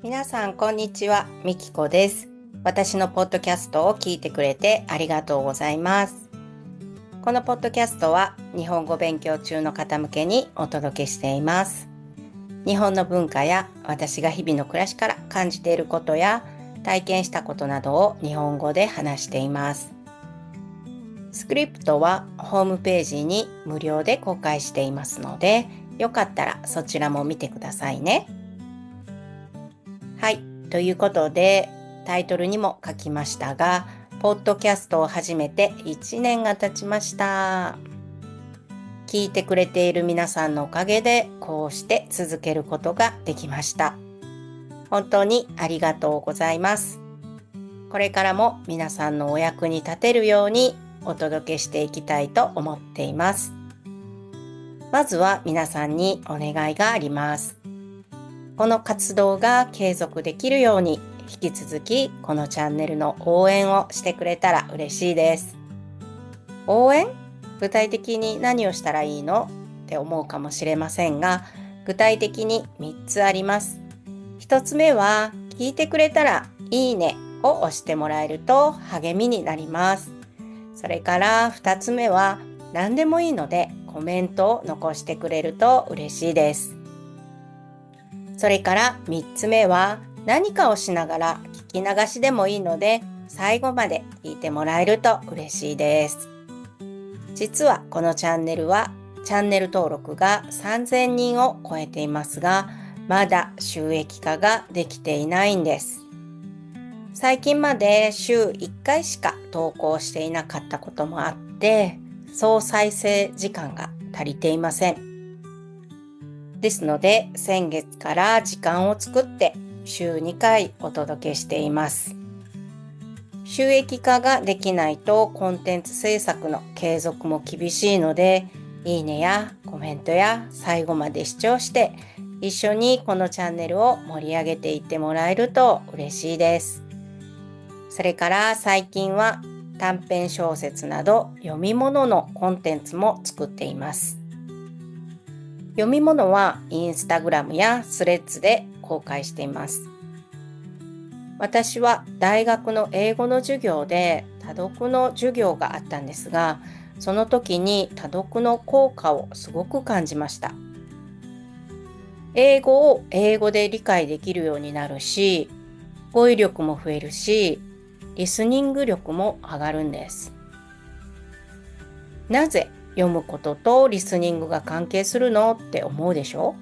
皆さんこんにちは、みきこです。私のポッドキャストを聞いてくれてありがとうございます。このポッドキャストは日本語勉強中の方向けにお届けしています。日本の文化や私が日々の暮らしから感じていることや体験したことなどを日本語で話しています。スクリプトはホームページに無料で公開していますので、よかったらそちらも見てくださいね。はい、ということでタイトルにも書きましたが、ポッドキャストを始めて1年が経ちました。聞いてくれている皆さんのおかげでこうして続けることができました。本当にありがとうございます。これからも皆さんのお役に立てるようにお届けしていきたいと思っています。まずは皆さんにお願いがあります。この活動が継続できるように引き続きこのチャンネルの応援をしてくれたら嬉しいです。応援？具体的に何をしたらいいのって思うかもしれませんが、具体的に3つあります。1つ目は聞いてくれたらいいねを押してもらえると励みになります。それから2つ目は何でもいいのでコメントを残してくれると嬉しいです。それから3つ目は何かをしながら聞き流しでもいいので最後まで聞いてもらえると嬉しいです。実はこのチャンネルはチャンネル登録が3000人を超えていますが、まだ収益化ができていないんです。最近まで週1回しか投稿していなかったこともあって、総再生時間が足りていません。ですので先月から時間を作って週2回お届けしています。収益化ができないとコンテンツ制作の継続も厳しいので、いいねやコメントや最後まで視聴して一緒にこのチャンネルを盛り上げていってもらえると嬉しいです。それから最近は短編小説など読み物のコンテンツも作っています。読み物はインスタグラムやスレッズで公開しています。私は大学の英語の授業で多読の授業があったんですが、その時に多読の効果をすごく感じました。英語を英語で理解できるようになるし、語彙力も増えるし、リスニング力も上がるんです。なぜ読むこととリスニングが関係するのって思うでしょ？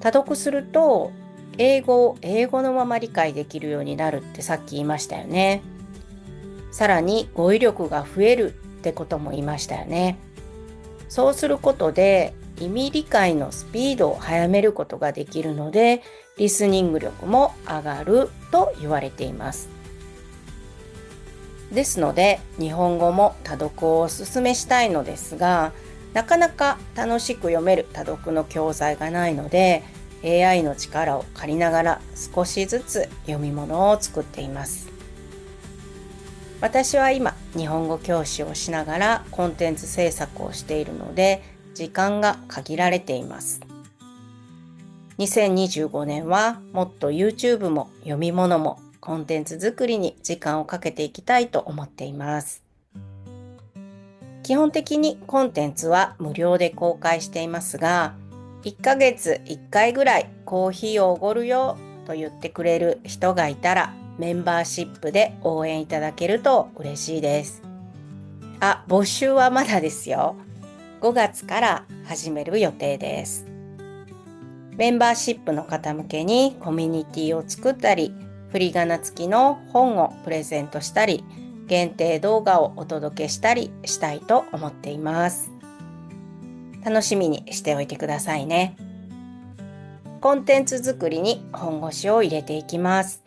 多読すると英語を英語のまま理解できるようになるってさっき言いましたよね。さらに語彙力が増えるってことも言いましたよね。そうすることで意味理解のスピードを速めることができるので、リスニング力も上がると言われています。ですので日本語も多読をお勧めしたいのですが、なかなか楽しく読める多読の教材がないので、 AI の力を借りながら少しずつ読み物を作っています。私は今日本語教師をしながらコンテンツ制作をしているので、時間が限られています。2025年はもっと YouTube も読み物もコンテンツ作りに時間をかけていきたいと思っています。基本的にコンテンツは無料で公開していますが、1ヶ月1回ぐらいコーヒーをおごるよと言ってくれる人がいたら、メンバーシップで応援いただけると嬉しいです。募集はまだですよ。5月から始める予定です。メンバーシップの方向けにコミュニティを作ったり、振り仮名付きの本をプレゼントしたり、限定動画をお届けしたりしたいと思っています。楽しみにしておいてくださいね。コンテンツ作りに本腰を入れていきます。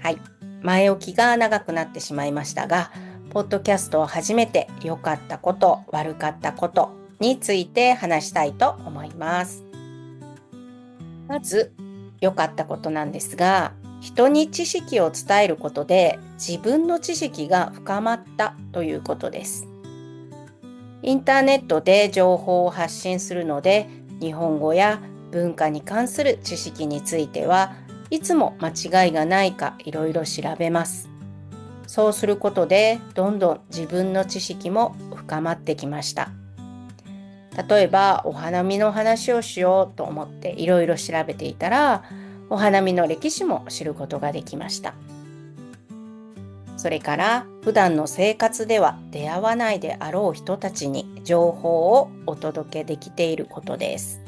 はい、前置きが長くなってしまいましたが、ポッドキャストを始めて良かったこと、悪かったことについて話したいと思います。まず良かったことなんですが、人に知識を伝えることで自分の知識が深まったということです。インターネットで情報を発信するので、日本語や文化に関する知識についてはいつも間違いがないかいろいろ調べます。そうすることでどんどん自分の知識も深まってきました。例えばお花見の話をしようと思っていろいろ調べていたら、お花見の歴史も知ることができました。それから普段の生活では出会わないであろう人たちに情報をお届けできていることです。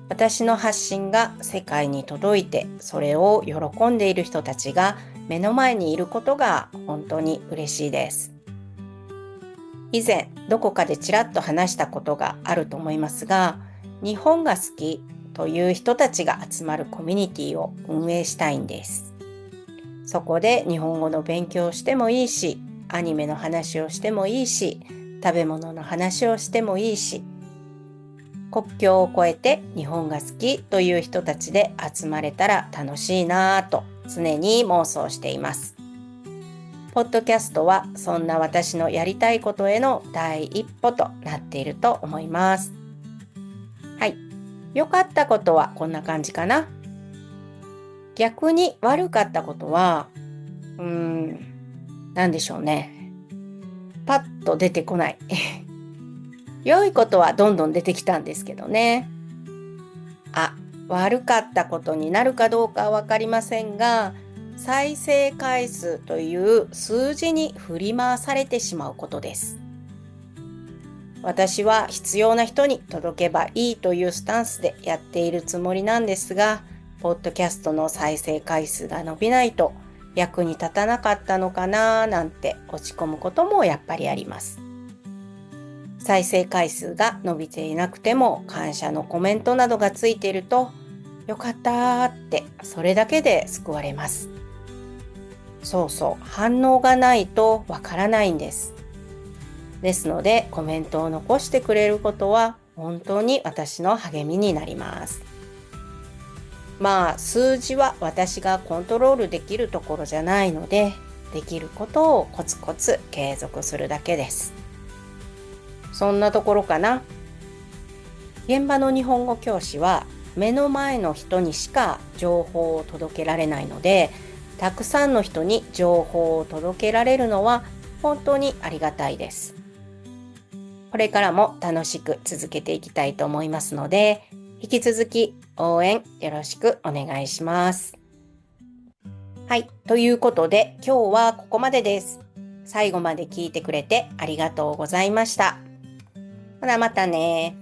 私の発信が世界に届いて、それを喜んでいる人たちが目の前にいることが本当に嬉しいです。以前どこかでちらっと話したことがあると思いますが、日本が好きという人たちが集まるコミュニティを運営したいんです。そこで日本語の勉強をしてもいいし、アニメの話をしてもいいし、食べ物の話をしてもいいし、国境を越えて日本が好きという人たちで集まれたら楽しいなぁと常に妄想しています。ポッドキャストはそんな私のやりたいことへの第一歩となっていると思います。はい。良かったことはこんな感じかな。逆に悪かったことは、なんでしょうね。パッと出てこない。良いことはどんどん出てきたんですけどね。悪かったことになるかどうかはわかりませんが、再生回数という数字に振り回されてしまうことです。私は必要な人に届けばいいというスタンスでやっているつもりなんですが、ポッドキャストの再生回数が伸びないと役に立たなかったのかななんて落ち込むこともやっぱりあります。再生回数が伸びていなくても感謝のコメントなどがついていると、よかったってそれだけで救われます。そうそう、反応がないとわからないんです。ですのでコメントを残してくれることは本当に私の励みになります。数字は私がコントロールできるところじゃないので、できることをコツコツ継続するだけです。そんなところかな。現場の日本語教師は目の前の人にしか情報を届けられないので、たくさんの人に情報を届けられるのは本当にありがたいです。これからも楽しく続けていきたいと思いますので、引き続き応援よろしくお願いします。はい、ということで今日はここまでです。最後まで聞いてくれてありがとうございました。ほなまたね。